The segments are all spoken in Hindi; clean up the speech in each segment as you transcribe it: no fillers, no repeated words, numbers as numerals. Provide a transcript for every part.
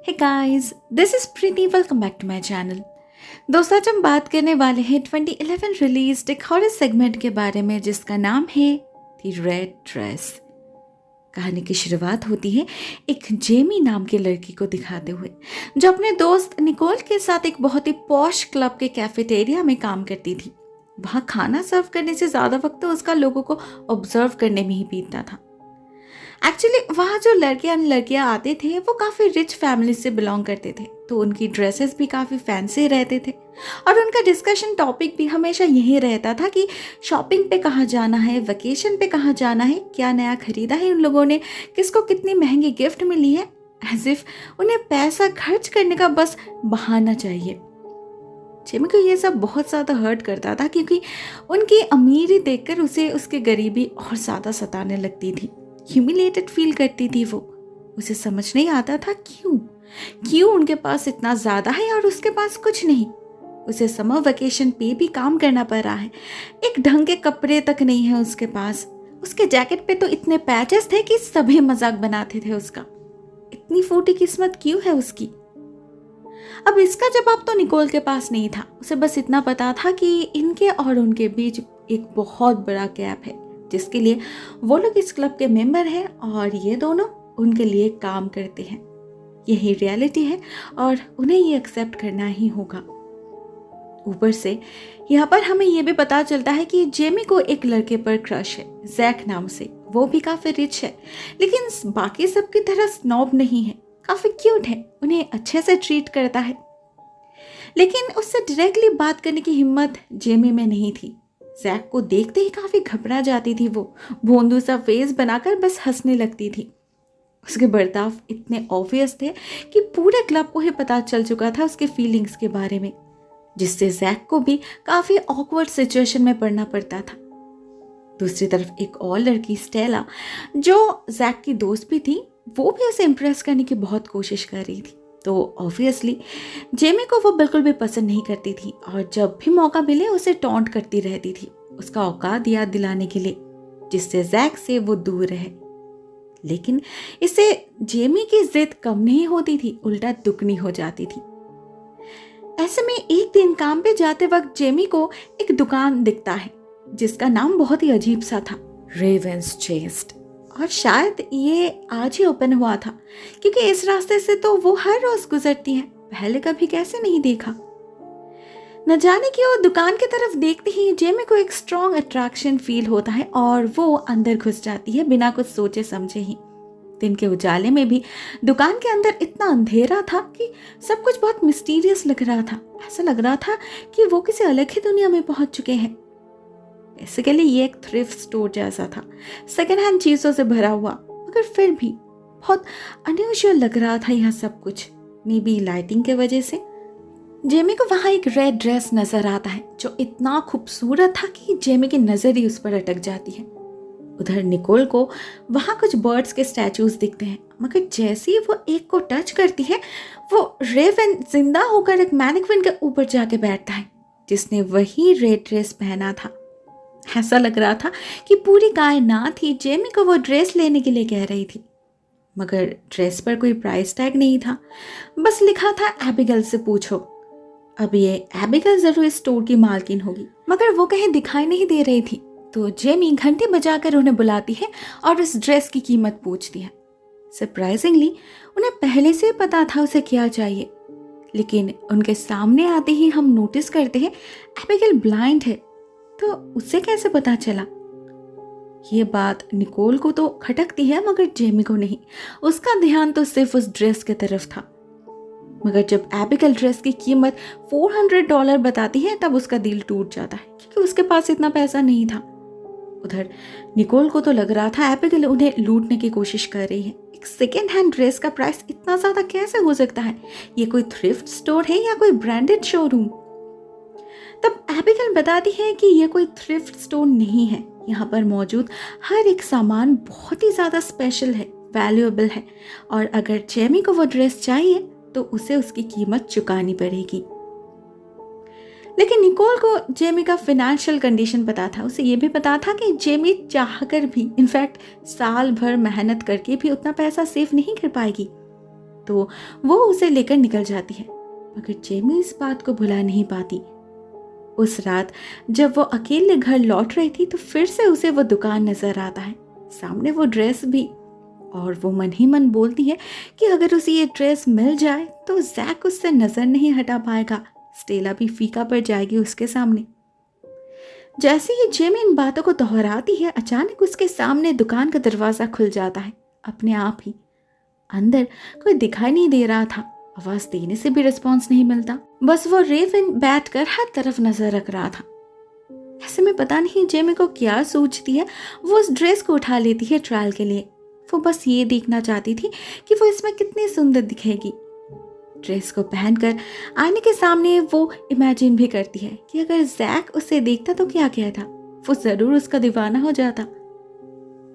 Hey guys, this is Preeti. Welcome back to my channel. दोस्तों, आज हम बात करने वाले हैं 2011 रिलीज्ड एक हॉरर सेगमेंट के बारे में जिसका नाम है द रेड ड्रेस। कहानी की शुरुआत होती है एक जेमी नाम की लड़की को दिखाते हुए जो अपने दोस्त निकोल के साथ एक बहुत ही पॉश क्लब के कैफेटेरिया में काम करती थी। वहाँ खाना सर्व करने से ज़्यादा वक्त तो उसका लोगों को ऑब्जर्व करने में ही बीतता था। एक्चुअली वहाँ जो लड़कियाँ आते थे वो काफ़ी रिच फैमिली से बिलोंग करते थे, तो उनकी ड्रेसेस भी काफ़ी फैंसी रहते थे और उनका डिस्कशन टॉपिक भी हमेशा यही रहता था कि शॉपिंग पे कहाँ जाना है, वेकेशन पे कहाँ जाना है, क्या नया खरीदा है उन लोगों ने, किसको कितनी महंगी गिफ्ट मिली है। एज इफ उन्हें पैसा खर्च करने का बस बहाना चाहिए। जेमी को ये सब बहुत ज़्यादा हर्ट करता था क्योंकि उनकी अमीरी देखकर उसे उसकी गरीबी और ज़्यादा सताने लगती थी। ह्यूमिलेटेड फील करती थी वो। उसे समझ नहीं आता था क्यों उनके पास इतना ज़्यादा है और उसके पास कुछ नहीं। उसे समर वेकेशन पे भी काम करना पड़ रहा है, एक ढंग के कपड़े तक नहीं है उसके पास। उसके जैकेट पे तो इतने पैचेस थे कि सभी मजाक बनाते थे उसका। इतनी फूटी किस्मत क्यों है उसकी। अब इसका जवाब तो निकोल के पास नहीं था। उसे बस इतना पता था कि इनके और उनके बीच एक बहुत बड़ा गैप है जिसके लिए वो लोग इस क्लब के मेंबर हैं और ये दोनों उनके लिए काम करते हैं। यही रियलिटी है और उन्हें ये एक्सेप्ट करना ही होगा। ऊपर से यहाँ पर हमें ये भी पता चलता है कि जेमी को एक लड़के पर क्रश है, जैक नाम से। वो भी काफ़ी रिच है लेकिन बाकी सबकी तरह स्नॉब नहीं है, काफ़ी क्यूट है, उन्हें अच्छे से ट्रीट करता है। लेकिन उससे डायरेक्टली बात करने की हिम्मत जेमी में नहीं थी। जैक को देखते ही काफ़ी घबरा जाती थी वो, भोंदू सा फेस बनाकर बस हंसने लगती थी। उसके बर्ताव इतने ऑब्वियस थे कि पूरे क्लब को ही पता चल चुका था उसके फीलिंग्स के बारे में, जिससे जैक को भी काफ़ी ऑकवर्ड सिचुएशन में पड़ना पड़ता था। दूसरी तरफ एक और लड़की स्टेला, जो जैक की दोस्त भी थी, वो भी उसे इम्प्रेस करने की बहुत कोशिश कर रही थी। तो ऑब्वियसली जेमी को वो बिल्कुल भी पसंद नहीं करती थी और जब भी मौका मिले उसे टॉन्ट करती रहती थी उसका औकात याद दिलाने के लिए, जिससे जैक से वो दूर रहे। लेकिन इससे जेमी की जिद कम नहीं होती थी, उल्टा दुगनी हो जाती थी। ऐसे में एक दिन काम पे जाते वक्त जेमी को एक दुकान दिखता है जिसका नाम बहुत ही अजीब सा था, रेवेंस चेस्ट। और शायद ये आज ही ओपन हुआ था क्योंकि इस रास्ते से तो वो हर रोज गुजरती है, पहले कभी कैसे नहीं देखा। न जाने कि वो दुकान की तरफ देखते ही जेमी को एक स्ट्रॉन्ग अट्रैक्शन फील होता है और वो अंदर घुस जाती है बिना कुछ सोचे समझे ही। दिन के उजाले में भी दुकान के अंदर इतना अंधेरा था कि सब कुछ बहुत मिस्टीरियस लग रहा था। ऐसा लग रहा था कि वो किसी अलग ही दुनिया में पहुंच चुके हैं। बेसिकली ये एक थ्रिफ्ट स्टोर जैसा था, सेकेंड हैंड चीज़ों से भरा हुआ, मगर फिर भी बहुत अनयूजुअल लग रहा था यह सब कुछ। मे बी लाइटिंग के वजह से। जेमी को वहाँ एक रेड ड्रेस नजर आता है जो इतना खूबसूरत था कि जेमी की नज़र ही उस पर अटक जाती है। उधर निकोल को वहाँ कुछ बर्ड्स के स्टैचूज दिखते हैं, मगर जैसे ही वो एक को टच करती है वो रेवन जिंदा होकर एक मैनिक्विन के ऊपर जाके बैठता है जिसने वही रेड ड्रेस पहना था। ऐसा लग रहा था कि पूरी कायनात ही जेमी को वो ड्रेस लेने के लिए कह रही थी, मगर ड्रेस पर कोई प्राइस टैग नहीं था, बस लिखा था एबिगेल से पूछो। अब ये एबिगेल जरूर इस स्टोर की मालकिन होगी, मगर वो कहीं दिखाई नहीं दे रही थी। तो जेमी घंटी बजाकर उन्हें बुलाती है और उस ड्रेस की कीमत पूछती है। सरप्राइजिंगली उन्हें पहले से पता था उसे क्या चाहिए, लेकिन उनके सामने आते ही हम नोटिस करते हैं एबिगेल ब्लाइंड है। तो उसे कैसे पता चला? ये बात निकोल को तो खटकती है मगर जेमी को नहीं। उसका ध्यान तो सिर्फ उस ड्रेस की तरफ था। मगर जब एबिगेल ड्रेस की कीमत $400 बताती है तब उसका दिल टूट जाता है क्योंकि उसके पास इतना पैसा नहीं था। उधर निकोल को तो लग रहा था एबिगेल उन्हें लूटने की कोशिश कर रही है। एक सेकेंड हैंड ड्रेस का प्राइस इतना ज्यादा कैसे हो सकता है? ये कोई थ्रिफ्ट स्टोर है या कोई ब्रांडेड शोरूम? तब एबिगेल बताती है कि यह कोई थ्रिफ्ट स्टोर नहीं है, यहाँ पर मौजूद हर एक सामान बहुत ही ज़्यादा स्पेशल है, वैल्यूएबल है, और अगर जेमी को वो ड्रेस चाहिए तो उसे उसकी कीमत चुकानी पड़ेगी। लेकिन निकोल को जेमी का फाइनेंशियल कंडीशन पता था। उसे ये भी पता था कि जेमी चाहकर भी, इनफैक्ट साल भर मेहनत करके भी उतना पैसा सेव नहीं कर पाएगी। तो वो उसे लेकर निकल जाती है। मगर जेमी इस बात को भुला नहीं पाती। उस रात जब वो अकेले घर लौट रही थी तो फिर से उसे वो दुकान नजर आता है, सामने वो ड्रेस भी। और वो मन ही मन बोलती है कि अगर उसे ये ड्रेस मिल जाए तो जैक उससे नजर नहीं हटा पाएगा, स्टेला भी फीका पड़ जाएगी उसके सामने। जैसे ही जेमी इन बातों को दोहराती है, अचानक उसके सामने दुकान का दरवाजा खुल जाता है अपने आप ही। अंदर कोई दिखाई नहीं दे रहा था, आवाज देने से भी रिस्पॉन्स नहीं मिलता, बस वो रेवन बैठकर हर तरफ नजर रख रहा था। ऐसे में पता नहीं जेमी को क्या सोचती है, वो उस ड्रेस को उठा लेती है ट्रायल के लिए। वो बस ये देखना चाहती थी कि वो इसमें कितनी सुंदर दिखेगी। ड्रेस को पहनकर आईने के सामने वो इमेजिन भी करती है कि अगर जैक उसे देखता तो क्या कहता, वो जरूर उसका दीवाना हो जाता।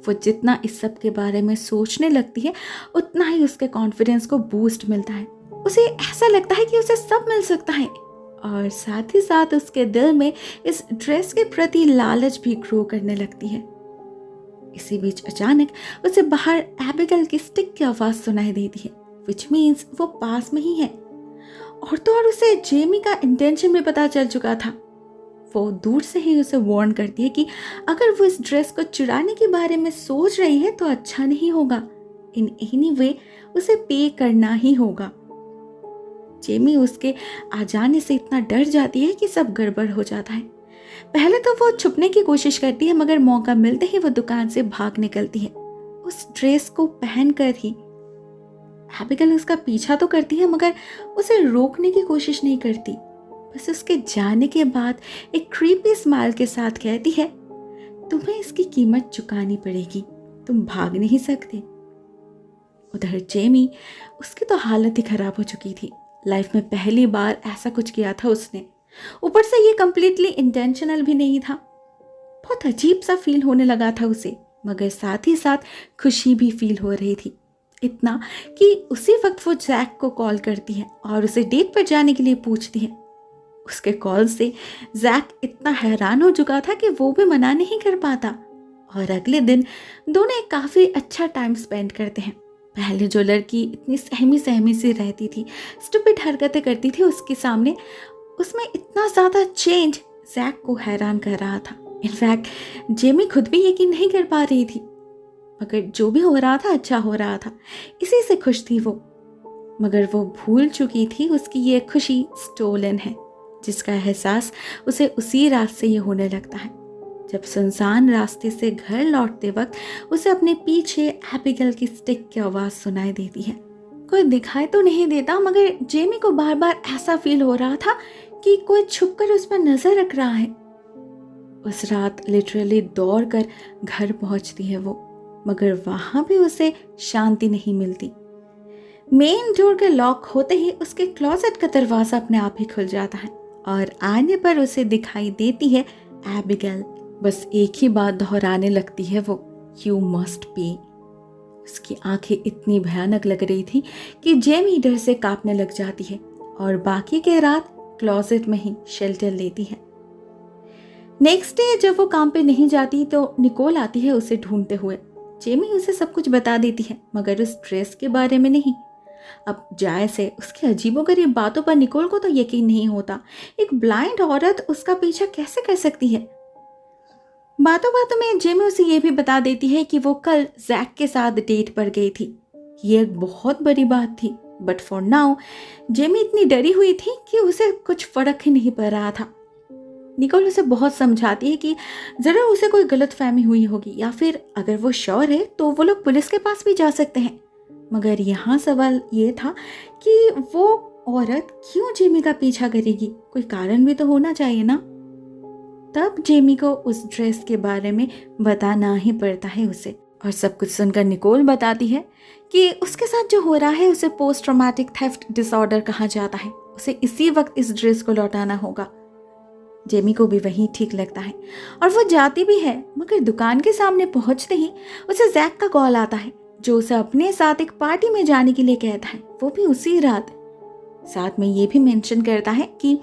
वो जितना इस सब के बारे में सोचने लगती है उतना ही उसके कॉन्फिडेंस को बूस्ट मिलता है। उसे ऐसा लगता है कि उसे सब मिल सकता है, और साथ ही साथ उसके दिल में इस ड्रेस के प्रति लालच भी ग्रो करने लगती है। इसी बीच अचानक उसे बाहर एबिगेल की स्टिक की आवाज सुनाई देती है, विच मीन्स वो पास में ही है। और तो और उसे जेमी का इंटेंशन भी पता चल चुका था। वो दूर से ही उसे वार्न करती है कि अगर वो इस ड्रेस को चुराने के बारे में सोच रही है तो अच्छा नहीं होगा, इन एनी वे उसे पे करना ही होगा। जेमी उसके आ जाने से इतना डर जाती है कि सब गड़बड़ हो जाता है। पहले तो वो छुपने की कोशिश करती है, मगर मौका मिलते ही वो दुकान से भाग निकलती है, उस ड्रेस को पहनकर ही। एबिगेल उसका पीछा तो करती है मगर उसे रोकने की कोशिश नहीं करती, बस उसके जाने के बाद एक क्रीपी स्माइल के साथ कहती है, तुम्हें इसकी कीमत चुकानी पड़ेगी, तुम भाग नहीं सकते। उधर जेमी, उसकी तो हालत ही खराब हो चुकी थी। लाइफ में पहली बार ऐसा कुछ किया था उसने, ऊपर से ये कंप्लीटली इंटेंशनल भी नहीं था। बहुत अजीब सा फील होने लगा था उसे, मगर साथ ही साथ खुशी भी फील हो रही थी। इतना कि उसी वक्त वो जैक को कॉल करती है और उसे डेट पर जाने के लिए पूछती है। उसके कॉल से जैक इतना हैरान हो चुका था कि वो भी मना नहीं कर पाता, और अगले दिन दोनों एक काफ़ी अच्छा टाइम स्पेंड करते हैं। पहले जो लड़की इतनी सहमी सहमी सी रहती थी, स्टूपिड हरकतें करती थी उसके सामने, उसमें इतना ज़्यादा चेंज जैक को हैरान कर रहा था। इनफैक्ट जेमी खुद भी यकीन नहीं कर पा रही थी, मगर जो भी हो रहा था अच्छा हो रहा था, इसी से खुश थी वो। मगर वो भूल चुकी थी उसकी ये खुशी स्टोलन है, जिसका एहसास उसे उसी रात से ये होने लगता है जब सुनसान रास्ते से घर लौटते वक्त उसे अपने पीछे एबिगेल की स्टिक की आवाज़ सुनाई देती है। कोई दिखाई तो नहीं देता, मगर जेमी को बार बार ऐसा फील हो रहा था कि कोई छुपकर उस पर नजर रख रहा है। उस रात लिटरली दौड़कर घर पहुंचती है वो, मगर वहां भी उसे शांति नहीं मिलती। मेन डोर के लॉक होते ही उसके क्लोजेट का दरवाजा अपने आप ही खुल जाता है और आने पर उसे दिखाई देती है एबिगेल। बस एक ही बात दोहराने लगती है वो, यू मस्ट पे। उसकी आंखें इतनी भयानक लग रही थी कि जेमी डर से कांपने लग जाती है और बाकी के रात क्लोजेट में ही शेल्टर लेती है। नेक्स्ट डे जब वो काम पे नहीं जाती तो निकोल आती है उसे ढूंढते हुए। जेमी उसे सब कुछ बता देती है, मगर उस ड्रेस के बारे में नहीं। अब जाए से उसकी अजीबोगरीब बातों पर निकोल को तो यकीन नहीं होता। एक ब्लाइंड औरत उसका पीछा कैसे कर सकती है। बातों बातों में जेमी उसे ये भी बता देती है कि वो कल जैक के साथ डेट पर गई थी। ये एक बहुत बड़ी बात थी, बट फॉर नाउ जेमी इतनी डरी हुई थी कि उसे कुछ फर्क ही नहीं पड़ रहा था। निकोल उसे बहुत समझाती है कि जरूर उसे कोई गलतफहमी हुई होगी, या फिर अगर वो श्योर है तो वो लोग पुलिस के पास भी जा सकते हैं। मगर यहाँ सवाल ये था कि वो औरत क्यों जेमी का पीछा करेगी, कोई कारण भी तो होना चाहिए ना। तब जेमी को उस ड्रेस के बारे में बताना ही पड़ता है उसे, और सब कुछ सुनकर निकोल बताती है कि उसके साथ जो हो रहा है उसे पोस्ट ट्रॉमेटिक थेफ्ट डिसऑर्डर कहा जाता है। उसे इसी वक्त इस ड्रेस को लौटाना होगा। जेमी को भी वही ठीक लगता है और वो जाती भी है, मगर दुकान के सामने पहुंचते ही उसे जैक का कॉल आता है, जो उसे अपने साथ एक पार्टी में जाने के लिए कहता है, वो भी उसी रात। साथ में ये भी मेंशन करता है कि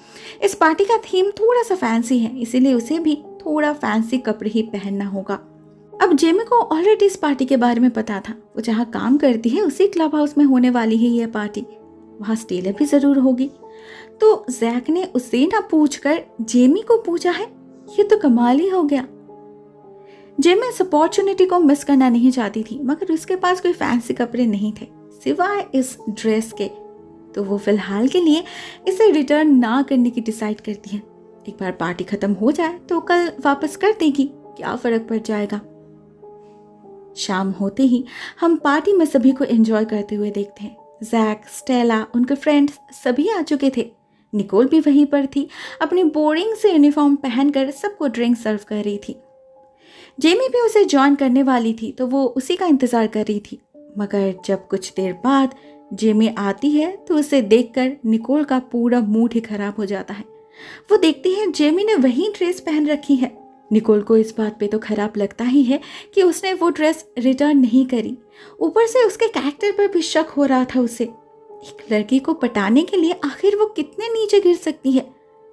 इस पार्टी का थीम थोड़ा सा फैंसी है, इसीलिए उसे भी थोड़ा फैंसी कपड़े ही पहनना होगा। अब जेमी को ऑलरेडी इस पार्टी के बारे में पता था। वो जहाँ काम करती है उसी क्लब हाउस में होने वाली है ये पार्टी, वहाँ स्टेला भी जरूर होगी। तो जैक ने उसे ना पूछकर जेमी को पूछा है, ये तो कमाल ही हो गया। जेमी इस अपॉर्चुनिटी को मिस करना नहीं चाहती थी, मगर उसके पास कोई फैंसी कपड़े नहीं थे सिवाय इस ड्रेस के। तो वो फिलहाल के लिए इसे रिटर्न ना करने की डिसाइड करती है। एक बार पार्टी खत्म हो जाए तो कल वापस कर देगी, क्या फर्क पड़ जाएगा। शाम होते ही हम पार्टी में सभी को एंजॉय करते हुए देखते हैं। जैक, स्टेला, उनके फ्रेंड्स सभी आ चुके थे। निकोल भी वहीं पर थी, अपनी बोरिंग से यूनिफॉर्म पहनकर सबको ड्रिंक सर्व कर रही थी। जेमी भी उसे ज्वाइन करने वाली थी तो वो उसी का इंतजार कर रही थी, मगर जब कुछ देर बाद जेमी आती है तो उसे देखकर निकोल का पूरा मूड ही खराब हो जाता है। वो देखती है जेमी ने वही ड्रेस पहन रखी है। निकोल को इस बात पे तो खराब लगता ही है कि उसने वो ड्रेस रिटर्न नहीं करी, ऊपर से उसके कैरेक्टर पर भी शक हो रहा था उसे। एक लड़की को पटाने के लिए आखिर वो कितने नीचे गिर सकती है?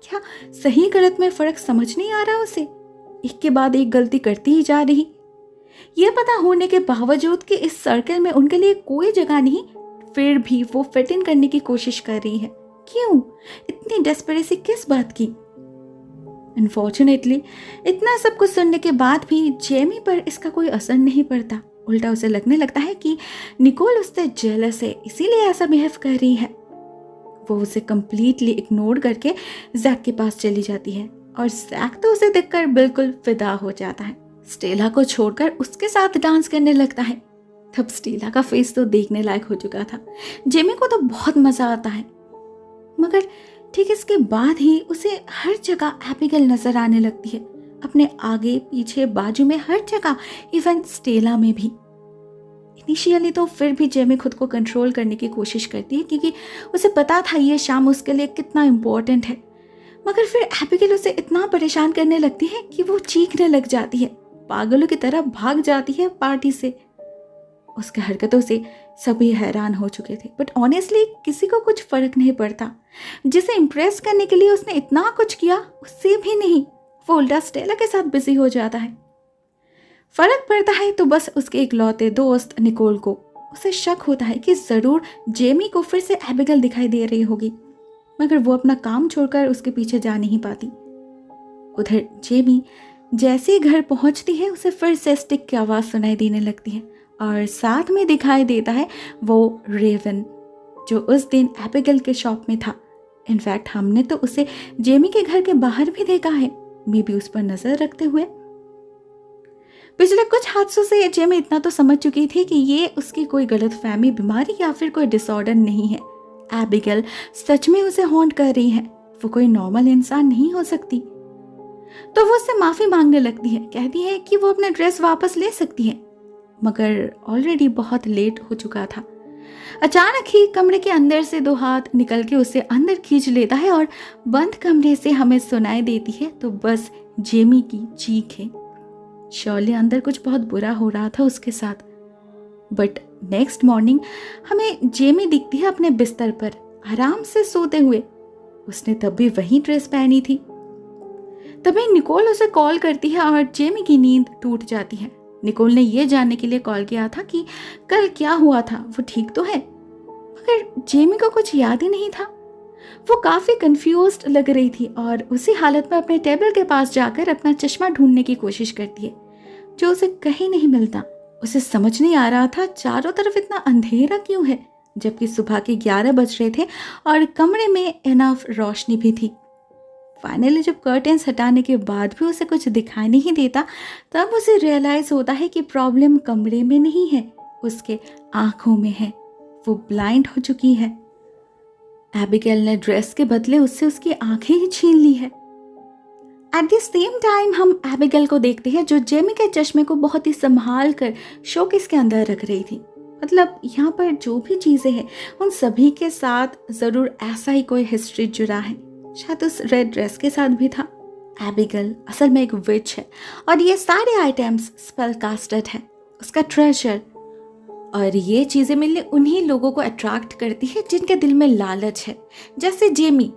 क्या सही गलत में फर्क समझ नहीं आ रहा उसे? एक के बाद एक गलती करती ही जा रही। ये पता होने के बावजूद कि इस सर्कल में उनके लिए कोई जगह नहीं, फिर भी वो फिट इन करने की कोशिश कर रही है। क्यों? इतनी डेस्परेसी किस बात की? अनफॉर्चुनेटली इतना सब कुछ सुनने के बाद भी जेमी पर इसका कोई असर नहीं पड़ता। उल्टा उसे लगने लगता है कि निकोल उससे जेलस है, इसीलिए ऐसा बिहेव कर रही है। वो उसे कंप्लीटली इग्नोर करके जैक के पास चली जाती है और जैक तो उसे देखकर बिल्कुल फिदा हो जाता है। स्टेला को छोड़कर उसके साथ डांस करने लगता है। तब स्टेला का फेस तो देखने लायक हो चुका था। जेमी को तो बहुत मजा आता है, मगर ठीक इसके बाद ही उसे हर जगह एबिगेल नजर आने लगती है, अपने आगे पीछे बाजू में हर जगह, इवन स्टेला में भी। इनिशियली तो फिर भी जेमी खुद को कंट्रोल करने की कोशिश करती है क्योंकि उसे पता था ये शाम उसके लिए कितना इम्पोर्टेंट है, मगर फिर एबिगेल उसे इतना परेशान करने लगती है कि वो चीखने लग जाती है, पागलों की तरह भाग जाती है पार्टी से। उसकी हरकतों से सभी हैरान हो चुके थे, बट ऑनेस्टली किसी को कुछ फर्क नहीं पड़ता। जिसे इम्प्रेस करने के लिए उसने इतना कुछ किया, उससे भी नहीं, वो उल्टा स्टेला के साथ बिजी हो जाता है। फर्क पड़ता है तो बस उसके इकलौते दोस्त निकोल को। उसे शक होता है कि जरूर जेमी को फिर से एबिगेल दिखाई दे रही होगी, मगर वो अपना काम छोड़कर उसके पीछे जा नहीं पाती। उधर जेमी जैसे ही घर पहुंचती है उसे फिर से स्टिक की आवाज सुनाई देने लगती है और साथ में दिखाई देता है वो रेवन, जो उस दिन एबिगेल के शॉप में था। इनफैक्ट हमने तो उसे जेमी के घर के बाहर भी देखा है, मे बी उस पर नजर रखते हुए। पिछले कुछ हादसों से जेमी इतना तो समझ चुकी थी कि ये उसकी कोई गलतफहमी, बीमारी या फिर कोई डिसऑर्डर नहीं है। एबिगेल सच में उसे हॉन्ट कर रही है, वो कोई नॉर्मल इंसान नहीं हो सकती। तो वो उससे माफी मांगने लगती है, कहती है कि वो अपना ड्रेस वापस ले सकती है, मगर ऑलरेडी बहुत लेट हो चुका था। अचानक ही कमरे के अंदर से दो हाथ निकल के उसे अंदर खींच लेता है और बंद कमरे से हमें सुनाई देती है तो बस जेमी की चीख है। शॉले अंदर कुछ बहुत बुरा हो रहा था उसके साथ। बट नेक्स्ट मॉर्निंग हमें जेमी दिखती है अपने बिस्तर पर आराम से सोते हुए। उसने तब भी वही ड्रेस पहनी थी। तभी निकोल उसे कॉल करती है और जेमी की नींद टूट जाती है। निकोल ने यह जानने के लिए कॉल किया था कि कल क्या हुआ था, वो ठीक तो है, मगर जेमी को कुछ याद ही नहीं था। वो काफी कंफ्यूज्ड लग रही थी और उसी हालत में अपने टेबल के पास जाकर अपना चश्मा ढूंढने की कोशिश करती है, जो उसे कहीं नहीं मिलता। उसे समझ नहीं आ रहा था चारों तरफ इतना अंधेरा क्यों है, जबकि सुबह के 11 बज रहे थे और कमरे में इनफ रोशनी भी थी। फाइनली जब कर्टेन्स हटाने के बाद भी उसे कुछ दिखाई नहीं देता, तब उसे रियलाइज होता है कि प्रॉब्लम कमरे में नहीं है, उसके आंखों में है। वो ब्लाइंड हो चुकी है। एबिगेल ने ड्रेस के बदले उससे उसकी आंखें ही छीन ली है। एट द सेम टाइम हम एबिगेल को देखते हैं, जो जेमी के चश्मे को बहुत ही संभाल कर शोकेस के अंदर रख रही थी। मतलब यहाँ पर जो भी चीजें हैं उन सभी के साथ जरूर ऐसा ही कोई हिस्ट्री जुड़ा है। शायद उस रेड ड्रेस के साथ भी था। एबिगेल असल में एक विच है और ये सारे आइटम्स स्पेल कास्टेड है, उसका ट्रेजर। और ये चीजें मिलने उन्हीं लोगों को अट्रैक्ट करती है जिनके दिल में लालच है, जैसे जेमी।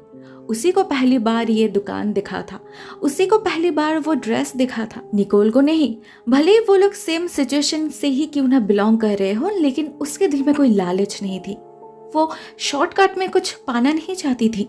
उसी को पहली बार ये दुकान दिखा था, उसी को पहली बार वो ड्रेस दिखा था, निकोल को नहीं। भले ही वो लोग सेम सिचुएशन से ही क्यों ना बिलोंग कर रहे हो, लेकिन उसके दिल में कोई लालच नहीं थी। वो शॉर्टकट में कुछ पाना नहीं चाहती थी।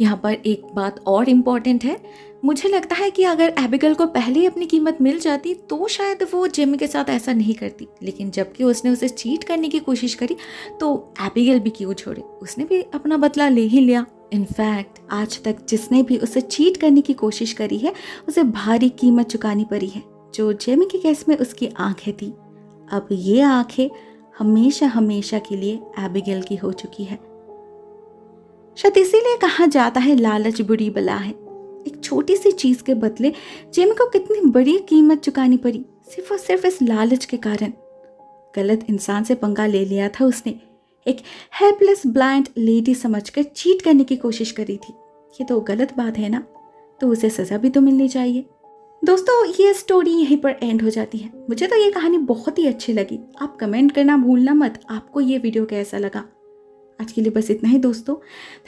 यहाँ पर एक बात और इम्पॉर्टेंट है, मुझे लगता है कि अगर एबिगेल को पहले ही अपनी कीमत मिल जाती तो शायद वो जेमी के साथ ऐसा नहीं करती, लेकिन जबकि उसने उसे चीट करने की कोशिश करी तो एबिगेल भी क्यों छोड़े, उसने भी अपना बदला ले ही लिया। इनफैक्ट आज तक जिसने भी उसे चीट करने की कोशिश करी है उसे भारी कीमत चुकानी पड़ी है। जो जेमी के केस में उसकी आंखें थी, अब ये आंखें हमेशा हमेशा के लिए एबिगेल की हो चुकी है। शायद इसीलिए कहा जाता है लालच बुरी बला है। एक छोटी सी चीज के बदले जेमी को कितनी बड़ी कीमत चुकानी पड़ी, सिर्फ और सिर्फ इस लालच के कारण। गलत इंसान से पंगा ले लिया था उसने, एक हेल्पलेस ब्लाइंड लेडी समझकर चीट करने की कोशिश करी थी। ये तो गलत बात है ना, तो उसे सजा भी तो मिलनी चाहिए। दोस्तों, ये स्टोरी यहीं पर एंड हो जाती है। मुझे तो ये कहानी बहुत ही अच्छी लगी। आप कमेंट करना भूलना मत, आपको ये वीडियो कैसा लगा। आज के लिए बस इतना ही दोस्तों।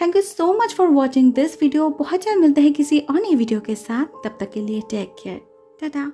Thank you so much for watching this video. बहुत जल्द मिलते हैं किसी और नई वीडियो के साथ, तब तक के लिए टेक केयर, टाटा।